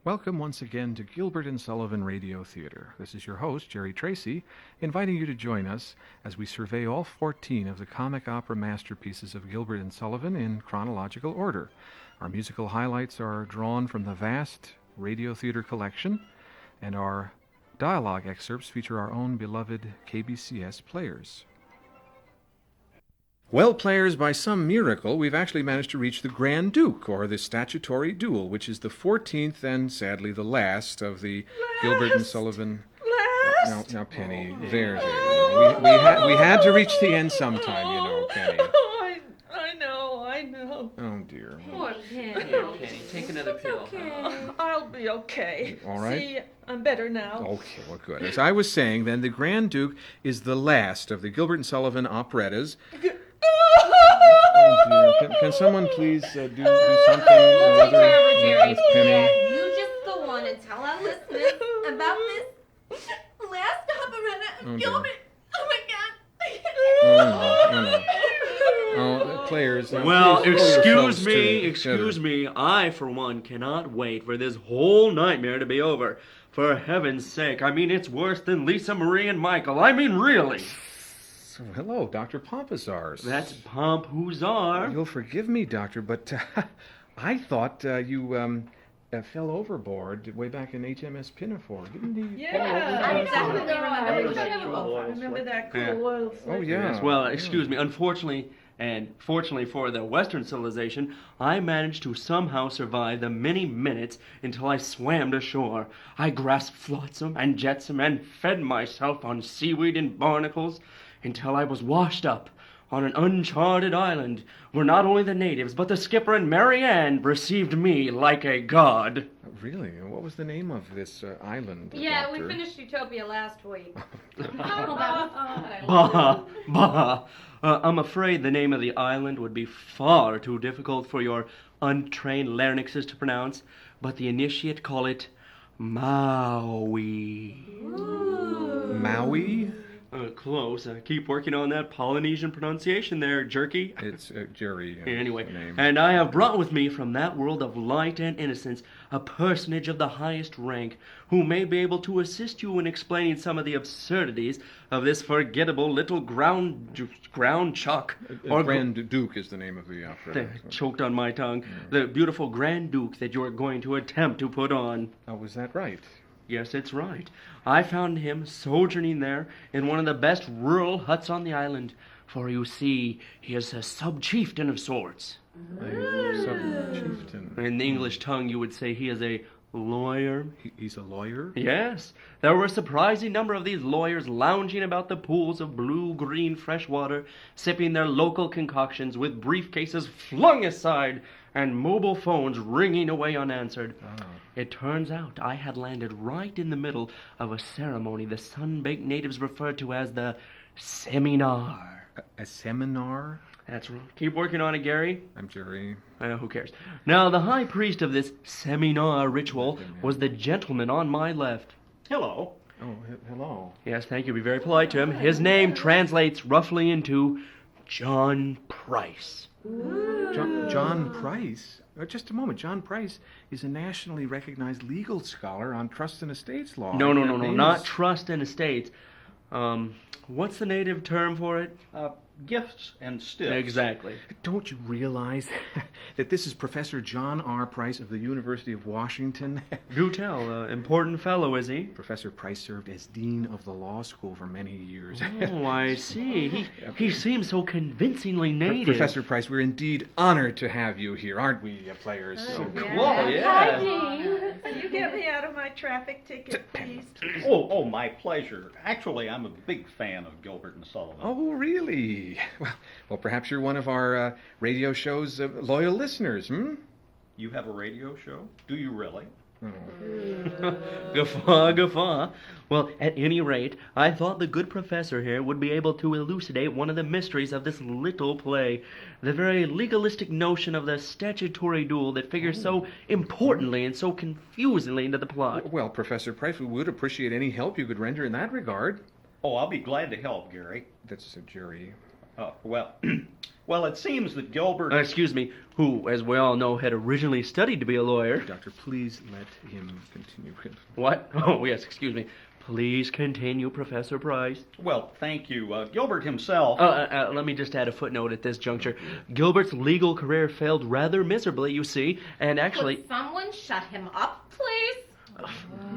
Welcome once again to Gilbert and Sullivan Radio Theatre. This is your host, Jerry Tracy, inviting you to join us as we survey all 14 of the comic opera masterpieces of Gilbert and Sullivan in chronological order. Our musical highlights are drawn from the vast radio theater collection, and our dialogue excerpts feature our own beloved KBCS players. Well, players, by some miracle, we've actually managed to reach the Grand Duke, or the statutory duel, which is the 14th and, sadly, the last of the Gilbert and Sullivan... Now, Penny, there. We had to reach the end sometime, Penny. I know. Oh, dear. Poor Penny. Penny, take another pill. Okay. I'll be okay. All right. See, I'm better now. Okay, well, good. As I was saying, then, the Grand Duke is the last of the Gilbert and Sullivan operettas. Oh, dear. Can someone please do something? Take care of her, Jerry. With Penny? You just go on and tell our listeners about this last operetta of Gilbert. Oh my God. Oh, players. Well, please pull excuse yourselves me. I, for one, cannot wait for this whole nightmare to be over. For heaven's sake, I mean, it's worse than Lisa Marie and Michael. I mean, really. So, hello, Dr. Pompazars. That's Pomp Huzzar. You'll forgive me, Doctor, but I thought you fell overboard way back in HMS Pinafore. Didn't he fall I overboard? definitely remember that cool oil slick. Oh, yeah. Yes, well, excuse me. Unfortunately, and fortunately for the Western civilization, I managed to somehow survive the many minutes until I swam to shore. I grasped flotsam and jetsam and fed myself on seaweed and barnacles until I was washed up on an uncharted island where not only the natives but the skipper and Mary Ann received me like a god. Really? What was the name of this island, Yeah, Doctor? we finished Utopia last week. Bah. I'm afraid the name of the island would be far too difficult for your untrained larynxes to pronounce, but the initiate call it Maui. Maui? Close. Keep working on that Polynesian pronunciation there, jerky. It's Jerry. Anyway, the name. and I have brought with me from that world of light and innocence a personage of the highest rank who may be able to assist you in explaining some of the absurdities of this forgettable little ground chuck. Grand Duke is the name of the opera. Choked on my tongue. The beautiful Grand Duke that you're going to attempt to put on. Oh, was that right? Yes, it's right. I found him sojourning there in one of the best rural huts on the island. For you see, he is a sub-chieftain of sorts. A sub-chieftain. In the English tongue, you would say he is a lawyer. He's a lawyer? Yes, there were a surprising number of these lawyers lounging about the pools of blue-green fresh water, sipping their local concoctions with briefcases flung aside and mobile phones ringing away unanswered. Oh. It turns out I had landed right in the middle of a ceremony the sun-baked natives referred to as the seminar. A seminar? That's right. Keep working on it, Gary. I'm Jerry. Who cares? Now, the high priest of this seminar ritual was the gentleman on my left. Hello. Oh, hello. Yes, thank you. Be very polite to him. His name translates roughly into John Price. John Price? Just a moment. John Price is a nationally recognized legal scholar on trust and estates law. No, not trust and estates. What's the native term for it? Gifts and stiffs. Exactly. Don't you realize that this is Professor John R. Price of the University of Washington? Do tell. Important fellow, is he? Professor Price served as dean of the law school for many years. Oh, I see. He seems so convincingly native. Professor Price, we're indeed honored to have you here, aren't we, players? Cool, yeah. Can you get me out of my traffic ticket, please? Oh, my pleasure. Actually, I'm a big fan of Gilbert and Sullivan. Oh, really? Well, perhaps you're one of our radio show's loyal listeners, hmm? You have a radio show? Do you really? Guffaw. Well, at any rate, I thought the good professor here would be able to elucidate one of the mysteries of this little play, the very legalistic notion of the statutory duel that figures so importantly and so confusingly into the plot. Well, Professor Price, we would appreciate any help you could render in that regard. Oh, I'll be glad to help, Gary. That's a jury. Oh, well, well, it seems that Gilbert... Excuse me, who, as we all know, had originally studied to be a lawyer. Doctor, please let him continue. What? Oh, yes, excuse me. Please continue, Professor Price. Well, thank you. Gilbert himself... Let me just add a footnote at this juncture. Gilbert's legal career failed rather miserably, you see, and actually... Could someone shut him up, please?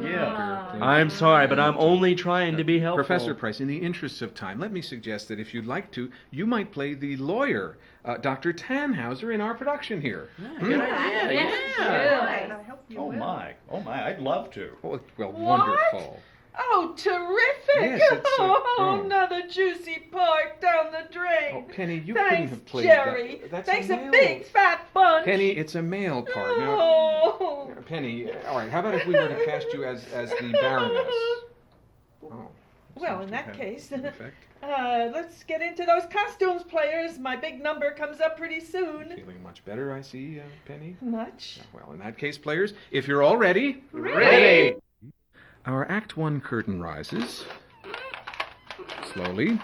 Yeah. I'm sorry, but I'm only trying to be helpful. Professor Price, in the interests of time, let me suggest that if you'd like to, you might play the lawyer, Dr. Tannhauser, in our production here. Good idea, yeah. I hope you Oh, will. my. Oh, my. I'd love to. Oh, well, wonderful. Oh, terrific! Yes, it's, Another juicy part down the drain. Oh, Penny, you couldn't Thanks, have played Jerry. that. That's Thanks a a male. big fat bunch. Penny, it's a male part. Now, Oh. Penny, all right, how about if we were to cast you as the Baroness? Oh. Well, in that case, In effect, let's get into those costumes, players. My big number comes up pretty soon. feeling much better, I see, Penny. Much. Well, in that case, players, if you're all ready. Ready! Our Act 1 curtain rises. Slowly,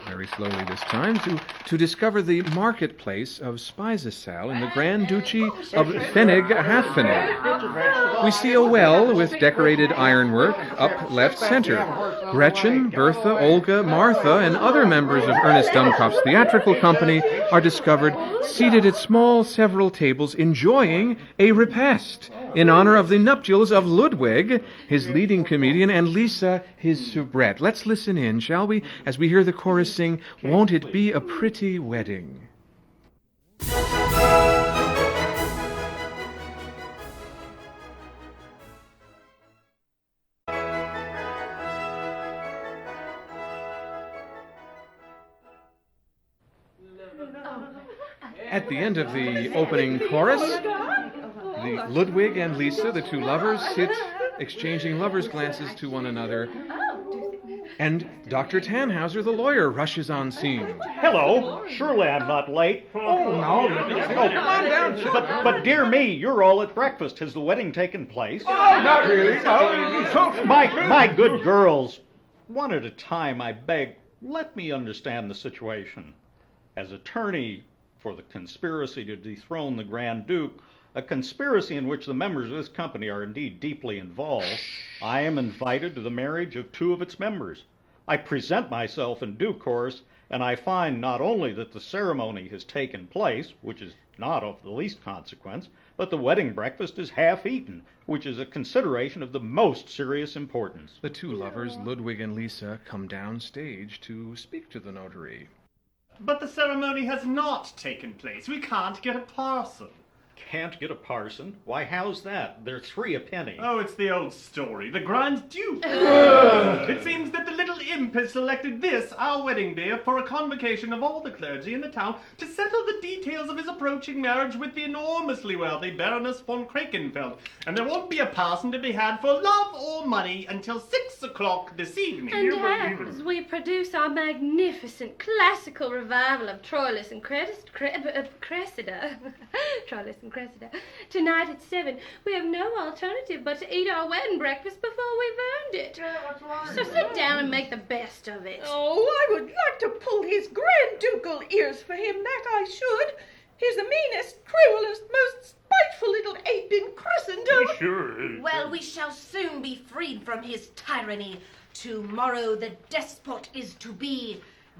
very slowly this time, to discover the marketplace of Speisesal in the Grand Duchy of Fenig-Haffenig. We see a well with decorated ironwork up left center. Gretchen, Bertha, Olga, Martha, and other members of Ernest Dummkopf's theatrical company are discovered seated at small several tables enjoying a repast in honor of the nuptials of Ludwig, his leading comedian, and Lisa, his soubrette. Let's listen in, shall we, as we hear the chorus sing, "Won't It Be a Pretty Wedding?" At the end of the opening chorus, the Ludwig and Lisa, the two lovers, sit exchanging lovers' glances to one another. And Dr. Tannhauser, the lawyer, rushes on scene. Hello. Surely I'm not late. Oh, no. Oh, come on down. But dear me, you're all at breakfast. Has the wedding taken place? Oh, not really. My good girls, one at a time, I beg, let me understand the situation. As attorney for the conspiracy to dethrone the Grand Duke, a conspiracy in which the members of this company are indeed deeply involved, I am invited to the marriage of two of its members. I present myself in due course, and I find not only that the ceremony has taken place, which is not of the least consequence, but the wedding breakfast is half eaten, which is a consideration of the most serious importance. The two lovers, Ludwig and Lisa, come down stage to speak to the notary. But the ceremony has not taken place. We can't get a parson. Can't get a parson? Why, how's that? They're 3 a penny. Oh, it's the old story. The Grand Duke. It seems that the little imp has selected this, our wedding day, for a convocation of all the clergy in the town to settle the details of his approaching marriage with the enormously wealthy Baroness von Krakenfeld. And there won't be a parson to be had for love or money until 6 o'clock this evening. And as we produce our magnificent classical revival of Troilus and Cressida, Troilus and Cressida, tonight at 7, we have no alternative but to eat our wedding breakfast before we've earned it. So sit down and make the best of it. Oh, I would like to pull his grand ducal ears for him, that I should. He's the meanest, cruelest, most spiteful little ape in Christendom. Sure. Well, we shall soon be freed from his tyranny. Tomorrow the despot is to be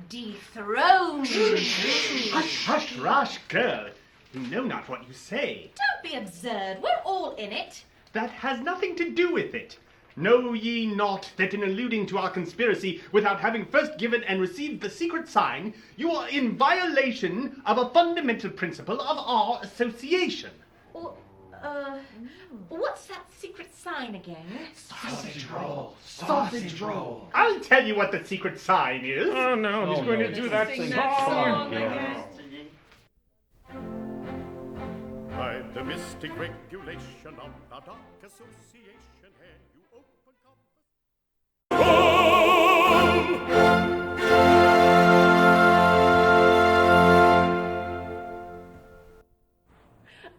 dethroned. Hush, hush, rash girl. You know not what you say. Don't be absurd. We're all in it. That has nothing to do with it. Know ye not that in alluding to our conspiracy without having first given and received the secret sign, you are in violation of a fundamental principle of our association? What's that secret sign again? Sausage roll. Sausage roll. I'll tell you what the secret sign is. Oh, no, he's going to do that Sing thing. that song again. By the mystic regulation of the dark association, here you open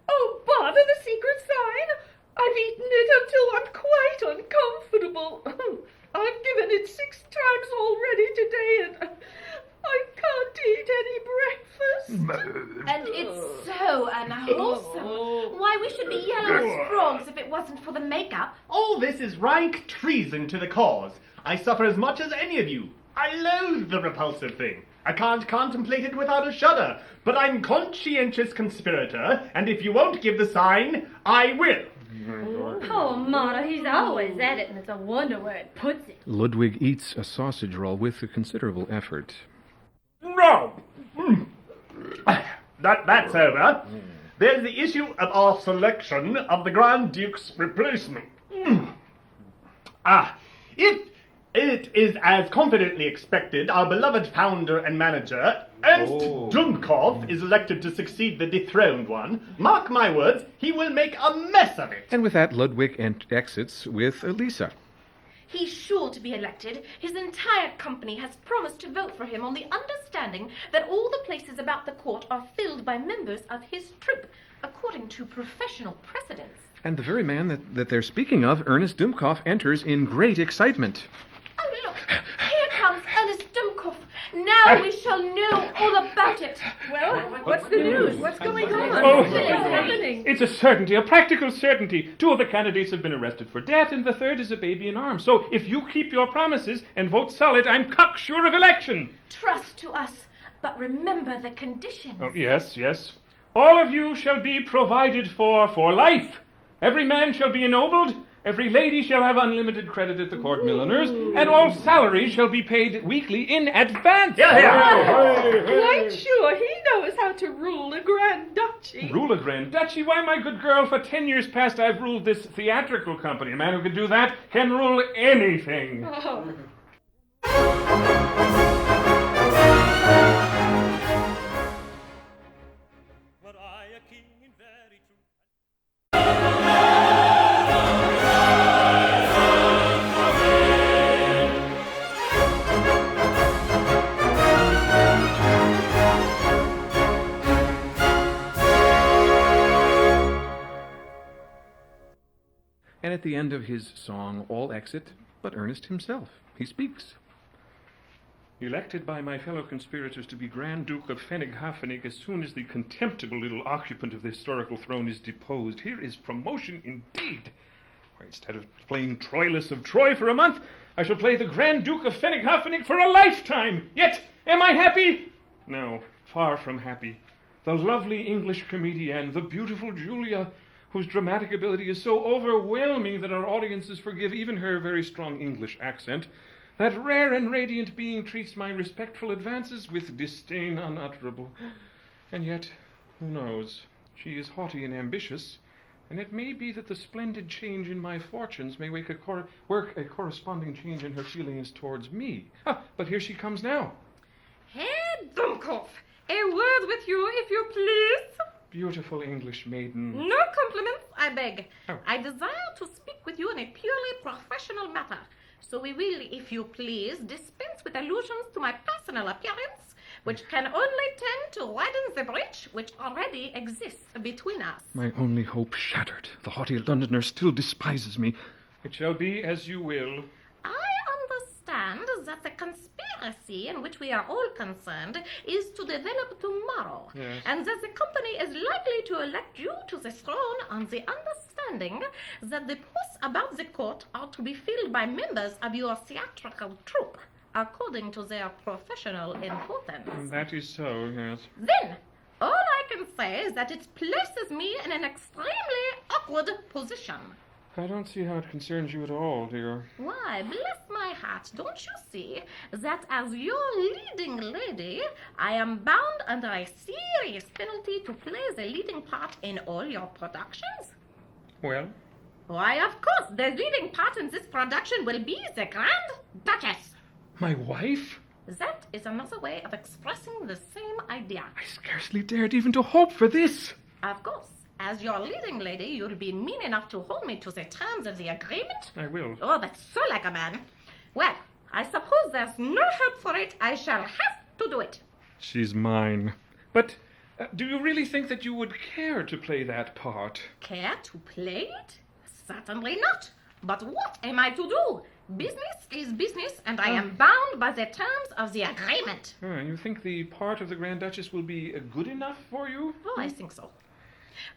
Oh, bother the secret sign. I've eaten it until I'm quite uncomfortable. I've given it 6 times already today, and I can't So unwholesome. Why, we should be yellow as frogs if it wasn't for the makeup. All this is rank treason to the cause. I suffer as much as any of you. I loathe the repulsive thing. I can't contemplate it without a shudder. But I'm conscientious conspirator, and if you won't give the sign, I will. Poor Motto, he's always at it, and it's a wonder where it puts it. Ludwig eats a sausage roll with a considerable effort. No! That's over. There's the issue of our selection of the Grand Duke's replacement. If it is as confidently expected, our beloved founder and manager, Ernst Dumkopf, is elected to succeed the dethroned one. Mark my words, he will make a mess of it. And with that, Ludwig exits with Lisa. He's sure to be elected. His entire company has promised to vote for him on the understanding that all the places about the court are filled by members of his troupe, according to professional precedents. And the very man that they're speaking of, Ernest Dumkopf, enters in great excitement. Oh, look, here comes Ernest Dumkopf. Now we shall know all about it. Well, what's the news? What's going on? Oh, What's happening? it's a certainty, a practical certainty. 2 of the candidates have been arrested for debt, and the third is a baby in arms. So if you keep your promises and vote solid, I'm cocksure of election. Trust to us, but remember the conditions. Oh, yes. All of you shall be provided for life. Every man shall be ennobled. Every lady shall have unlimited credit at the court milliners, and all salaries shall be paid weekly in advance. Quite sure he knows how to rule a Grand Duchy. Rule a Grand Duchy? Why, my good girl, for 10 years past I've ruled this theatrical company. A man who can do that can rule anything. Oh. And at the end of his song, all exit but Ernest himself. He speaks. Elected by my fellow conspirators to be Grand Duke of Fenig-Hafenig as soon as the contemptible little occupant of the historical throne is deposed. Here is promotion indeed. Why, instead of playing Troilus of Troy for a month, I shall play the Grand Duke of Fenig-Hafenig for a lifetime. Yet, am I happy? No, far from happy. The lovely English comedienne, the beautiful Julia, whose dramatic ability is so overwhelming that our audiences forgive even her very strong English accent. That rare and radiant being treats my respectful advances with disdain unutterable. And yet, who knows? She is haughty and ambitious, and it may be that the splendid change in my fortunes may work a corresponding change in her feelings towards me. But here she comes now. Herr Dumkopf, a word with you, if you please. Beautiful English maiden. No compliments, I beg. Oh. I desire to speak with you in a purely professional matter. So we will, if you please, dispense with allusions to my personal appearance, which can only tend to widen the breach which already exists between us. My only hope shattered. The haughty Londoner still despises me. It shall be as you will. I understand that the conspiracy in which we are all concerned is to develop tomorrow, Yes. and that the company is likely to elect you to the throne on the understanding that the posts about the court are to be filled by members of your theatrical troupe, according to their professional importance. That is so, yes. Then, all I can say is that it places me in an extremely awkward position. I don't see how it concerns you at all, dear. Why, bless my heart, don't you see that as your leading lady, I am bound under a serious penalty to play the leading part in all your productions? Well? Why, of course, the leading part in this production will be the Grand Duchess. My wife? That is another way of expressing the same idea. I scarcely dared even to hope for this. Of course, as your leading lady, you'll be mean enough to hold me to the terms of the agreement? I will. Oh, that's so like a man. Well, I suppose there's no help for it. I shall have to do it. She's mine. But do you really think that you would care to play that part? Care to play it? Certainly not. But what am I to do? Business is business, and I am bound by the terms of the agreement. You think the part of the Grand Duchess will be good enough for you? Oh, I think so.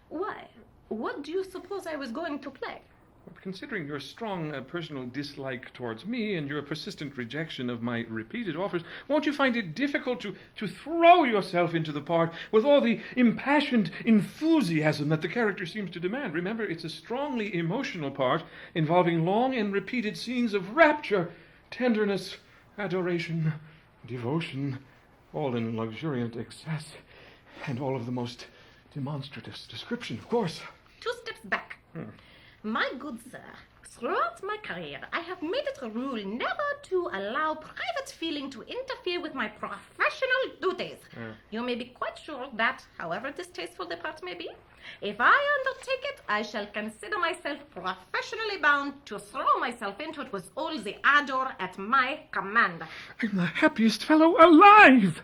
Why? What do you suppose I was going to play? But considering your strong personal dislike towards me and your persistent rejection of my repeated offers, won't you find it difficult to throw yourself into the part with all the impassioned enthusiasm that the character seems to demand? Remember, it's a strongly emotional part involving long and repeated scenes of rapture, tenderness, adoration, devotion, all in luxuriant excess, and all of the most demonstrative description, of course. 2 steps back. My good sir, throughout my career, I have made it a rule never to allow private feeling to interfere with my professional duties. You may be quite sure that, however distasteful the part may be, if I undertake it, I shall consider myself professionally bound to throw myself into it with all the ardor at my command. I'm the happiest fellow alive!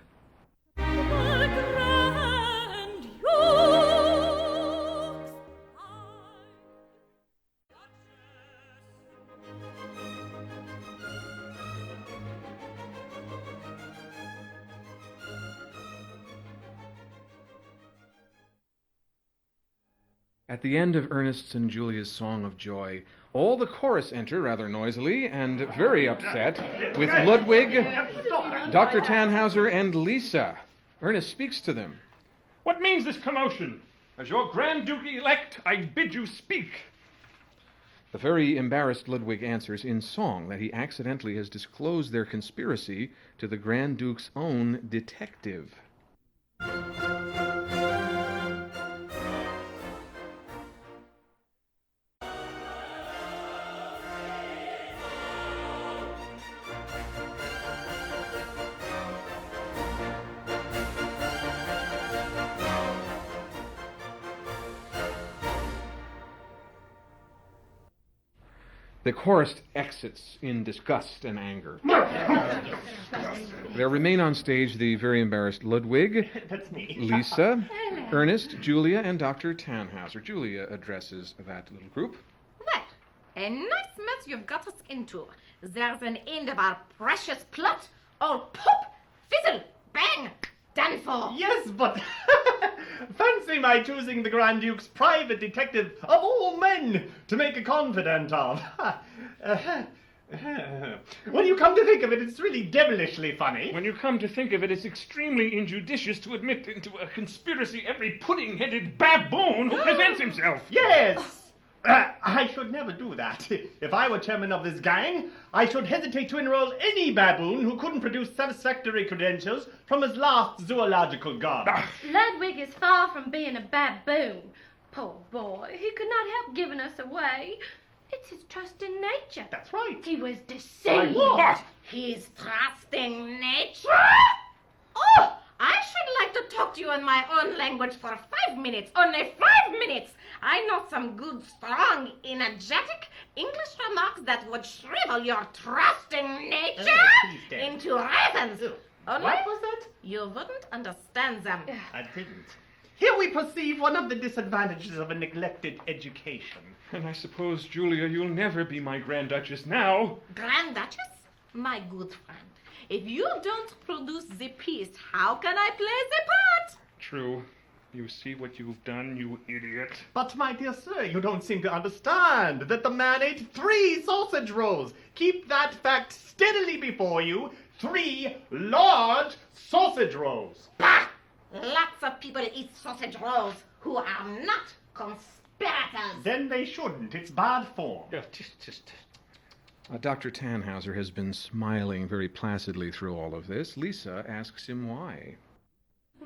At the end of Ernest's and Julia's song of joy, all the chorus enter rather noisily and very upset, with Ludwig, Dr. Tannhauser, and Lisa. Ernest speaks to them. What means this commotion? As your Grand Duke-elect, I bid you speak. The very embarrassed Ludwig answers in song that he accidentally has disclosed their conspiracy to the Grand Duke's own detective. The chorus exits in disgust and anger. There remain on stage the very embarrassed Ludwig, That's me. Lisa, Ernest, Julia, and Dr. Tannhauser. Julia addresses that little group. Well, a nice mess you've got us into. There's an end of our precious plot. All pop, fizzle, bang, done for. Yes, but fancy my choosing the Grand Duke's private detective of all men to make a confidant of. When you come to think of it, it's really devilishly funny. When you come to think of it, it's extremely injudicious to admit into a conspiracy every pudding-headed baboon who presents himself. Yes! I should never do that. If I were chairman of this gang, I should hesitate to enroll any baboon who couldn't produce satisfactory credentials from his last zoological garden. Ludwig is far from being a baboon. Poor boy, he could not help giving us away. It's his trust in nature. That's right. He was deceived. What? His trusting nature? Oh, I should like to talk to you in my own language for 5 minutes. Only 5 minutes. I know some good, strong, energetic English remarks that would shrivel your trusting nature into raisins. Only What was that? you wouldn't understand them. I didn't. Here we perceive one of the disadvantages of a neglected education. And I suppose, Julia, you'll never be my Grand Duchess now. Grand Duchess? My good friend, if you don't produce the piece, how can I play the part? True. You see what you've done, you idiot. But, my dear sir, you don't seem to understand that the man ate 3 sausage rolls. Keep that fact steadily before you. 3 large sausage rolls. Bah! Lots of people eat sausage rolls who are not conspirators. Then they shouldn't. It's bad form. Dr. Tannhauser has been smiling very placidly through all of this. Lisa asks him why.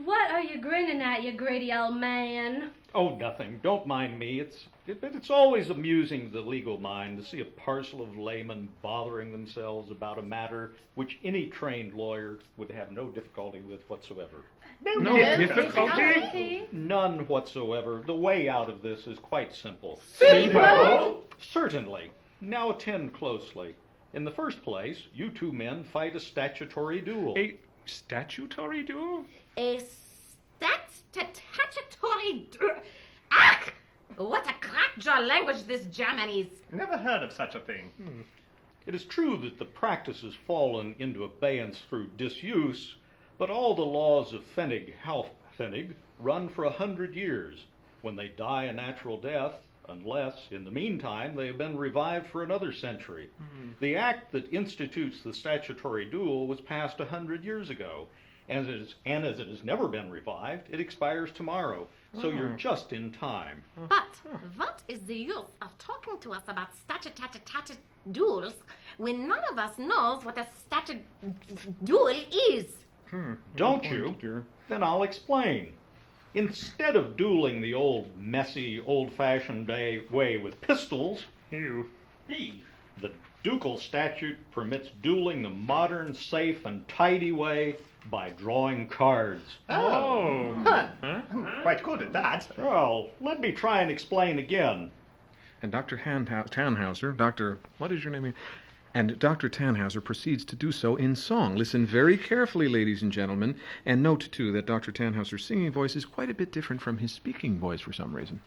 What are you grinning at, you greedy old man? Oh, nothing. Don't mind me. It's always amusing to the legal mind to see a parcel of laymen bothering themselves about a matter which any trained lawyer would have no difficulty with whatsoever. No difficulty? None whatsoever. The way out of this is quite simple. Simple? Certainly. Now attend closely. In the first place, you 2 men fight a statutory duel. A statutory duel? A statutory... Ach! What a crackjaw language this German is. Never heard of such a thing. It is true that the practice has fallen into abeyance through disuse, but all the laws of Pfennig Halfpfennig run for 100 years, when they die a natural death, unless, in the meantime, they have been revived for another century. The act that institutes the statutory duel was passed 100 years ago, and as it has never been revived, it expires tomorrow. So you're just in time. But what is the use of talking to us about statute duels when none of us knows what a statute duel is? Don't you? Then I'll explain. Instead of dueling the old, messy, old-fashioned way with pistols, the ducal statute permits dueling the modern, safe, and tidy way by drawing cards. Quite good at that. Well, let me try and explain again. And Dr. Tannhauser, what is your name? And Dr. Tannhauser proceeds to do so in song. Listen very carefully, ladies and gentlemen, and note, too, that Dr. Tannhauser's singing voice is quite a bit different from his speaking voice for some reason.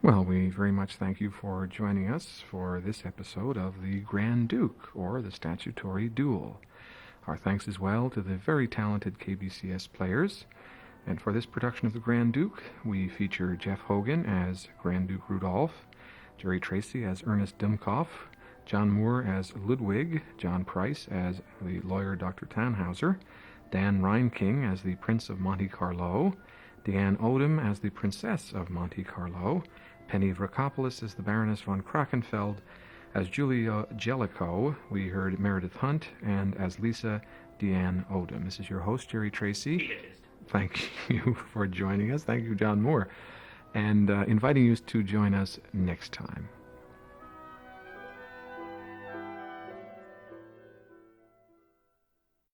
Well, we very much thank you for joining us for this episode of the Grand Duke, or the Statutory Duel. Our thanks as well to the very talented KBCS players. And for this production of the Grand Duke, we feature Jeff Hogan as Grand Duke Rudolph, Jerry Tracy as Ernest Dimkopf, John Moore as Ludwig, John Price as the lawyer Dr. Tannhauser, Dan Reinking as the Prince of Monte Carlo, Deanne Odom as the Princess of Monte Carlo, Penny Vracopoulos as the Baroness von Krakenfeld. As Julia Jellicoe, we heard Meredith Hunt, and as Lisa, Deanne Odom. This is your host, Jerry Tracy. Thank you for joining us. Thank you, John Moore. And inviting you to join us next time.